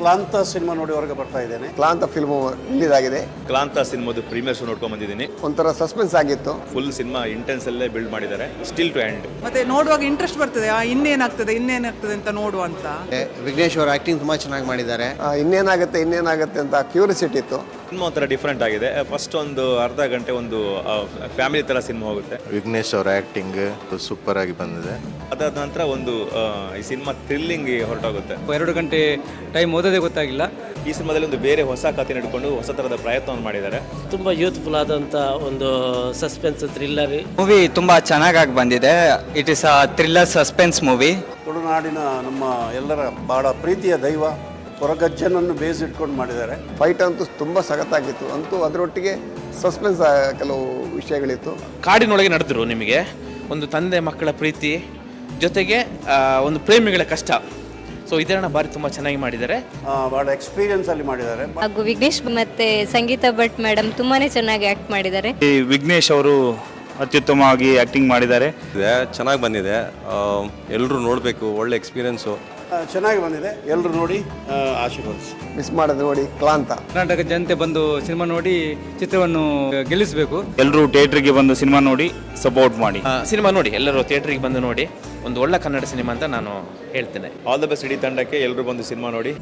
ಕ್ಲಾಂತ cinema ನೋಡಿ ಹೊರಗೆ ಬರ್ತಾ ಇದ್ದೇನೆ. ಕ್ಲಾಂತ ಫಿಲ್ಮ್ ರಿಲೀಸ್ ಆಗಿದೆ. ಕ್ಲಾಂತ ಸಿನಿಮಾದ ಪ್ರೀಮಿಯರ್ ಶೋ ನೋಡ್ಕೊಂಡ್ ಬಂದಿದ್ದೀನಿ. ಒಂಥರ ಸಸ್ಪೆನ್ಸ್ ಆಗಿತ್ತು. ಫುಲ್ ಸಿನಿಮಾ ಇಂಟೆನ್ಸ್ ಅಲ್ಲೇ ಬಿಲ್ಡ್ ಮಾಡಿದ್ದಾರೆ, ಸ್ಟಿಲ್ ಟು ಎಂಡ್. ಮತ್ತೆ ನೋಡುವಾಗ ಇಂಟ್ರೆಸ್ಟ್ ಬರ್ತದೆ, ಇನ್ನೇನಾಗ್ತದೆ ಅಂತ ನೋಡುವಂತ. ವಿಘ್ನೇಶ್ ಅವರು ಆಕ್ಟಿಂಗ್ ತುಂಬಾ ಚೆನ್ನಾಗಿ ಮಾಡಿದ್ದಾರೆ. ಇನ್ನೇನಾಗುತ್ತೆ ಅಂತ ಕ್ಯೂರಿಯಾಸಿಟಿ ಇತ್ತು. ಸಿನಿಮಾ ಒಂಥರ ಡಿಫ್ರೆಂಟ್ ಆಗಿದೆ. ಫಸ್ಟ್ ಒಂದು ಅರ್ಧ ಗಂಟೆ ಒಂದು ಫ್ಯಾಮಿಲಿ ತರ ಸಿನಿಮಾ ಹೋಗುತ್ತೆ. ವಿಘ್ನೇಶ್ ಅವರ ಆಕ್ಟಿಂಗ್ ಸೂಪರ್ ಆಗಿ ಬಂದಿದೆ. ಅದಾದ ನಂತರ ಒಂದು ಈ ಸಿನಿಮಾ ಥ್ರಿಲ್ಲಿಂಗ್ ಹೊರಟೋಗುತ್ತೆ. 2 ಗಂಟೆ ಟೈಮ್ ಓದೋದೇ ಗೊತ್ತಾಗಿಲ್ಲ. ಈ ಸಿನಿಮಾದಲ್ಲಿ ಒಂದು ಬೇರೆ ಹೊಸ ಕಥೆ ಹಿಡ್ಕೊಂಡು ಹೊಸ ತರದ ಪ್ರಯತ್ನವನ್ನು ಮಾಡಿದ್ದಾರೆ. ತುಂಬ ಯೂತ್ಫುಲ್ ಆದಂಥ ಒಂದು ಸಸ್ಪೆನ್ಸ್ ಥ್ರಿಲ್ಲರ್ ಮೂವಿ ತುಂಬಾ ಚೆನ್ನಾಗಿ ಬಂದಿದೆ. It is a thriller suspense movie. ತುಳುನಾಡಿನ ನಮ್ಮ ಎಲ್ಲರ ಬಹಳ ಪ್ರೀತಿಯ ದೈವ ಕೊರಗಜ್ಜನನ್ನು ಬೇಸ್ ಇಟ್ಕೊಂಡು ಮಾಡಿದ್ದಾರೆ. ಫೈಟ್ ಅಂತೂ ತುಂಬ ಸಖತ್ತಾಗಿತ್ತು. ಅಂತೂ ಅದರೊಟ್ಟಿಗೆ ಸಸ್ಪೆನ್ಸ್ ಕೆಲವು ವಿಷಯಗಳಿತ್ತು. ಕಾಡಿನೊಳಗೆ ನಡೆದ್ರು ನಿಮಗೆ ಒಂದು ತಂದೆ ಮಕ್ಕಳ ಪ್ರೀತಿ ಜೊತೆಗೆ ಒಂದು ಪ್ರೇಮಿಗಳ ಕಷ್ಟ. ಸೊ ಇದನ್ನ ಬಾರಿ ತುಂಬ ಚೆನ್ನಾಗಿ ಮಾಡಿದ್ದಾರೆ. ಬಹಳ ಎಕ್ಸ್ಪೀರಿಯನ್ಸ್ ಅಲ್ಲಿ ಮಾಡಿದ್ದಾರೆ. ಹಾಗೂ ವಿಘ್ನೇಶ್ ಮತ್ತೆ ಸಂಗೀತ ಭಟ್ ಮೇಡಮ್ ತುಂಬಾನೇ ಚೆನ್ನಾಗಿ ಆಕ್ಟ್ ಮಾಡಿದ್ದಾರೆ. ವಿಘ್ನೇಶ್ ಅವರು ಅತ್ಯುತ್ತಮವಾಗಿ ಆಕ್ಟಿಂಗ್ ಮಾಡಿದ್ದಾರೆ. ಚೆನ್ನಾಗಿ ಬಂದಿದೆ, ಎಲ್ಲರೂ ನೋಡಬೇಕು. ಒಳ್ಳೆ ಎಕ್ಸ್ಪೀರಿಯನ್ಸು, ಚೆನ್ನಾಗಿ ಬಂದಿದೆ. ಎಲ್ಲರೂ ನೋಡಿ ಆಶೀರ್ವದಿಸಿ. ಮಿಸ್ ಮಾಡೋದು ನೋಡಿ ಕ್ಲಾಂತ. ಕರ್ನಾಟಕ ಜನತೆ ಬಂದು ಸಿನಿಮಾ ನೋಡಿ ಚಿತ್ರವನ್ನು ಗೆಲ್ಲಿಸಬೇಕು. ಎಲ್ಲರೂ ಥಿಯೇಟರ್ಗೆ ಬಂದು ಸಿನಿಮಾ ನೋಡಿ ಸಪೋರ್ಟ್ ಮಾಡಿ. ಸಿನಿಮಾ ನೋಡಿ, ಎಲ್ಲರೂ ಥಿಯೇಟ್ರಿಗೆ ಬಂದು ನೋಡಿ. ಒಂದು ಒಳ್ಳೆ ಕನ್ನಡ ಸಿನಿಮಾ ಅಂತ ನಾನು ಹೇಳ್ತೇನೆ. ಆಲ್ ದ ಬೆಸ್ಟ್ ಇಡೀ ತಂಡಕ್ಕೆ. ಎಲ್ಲರೂ ಬಂದು ಸಿನಿಮಾ ನೋಡಿ.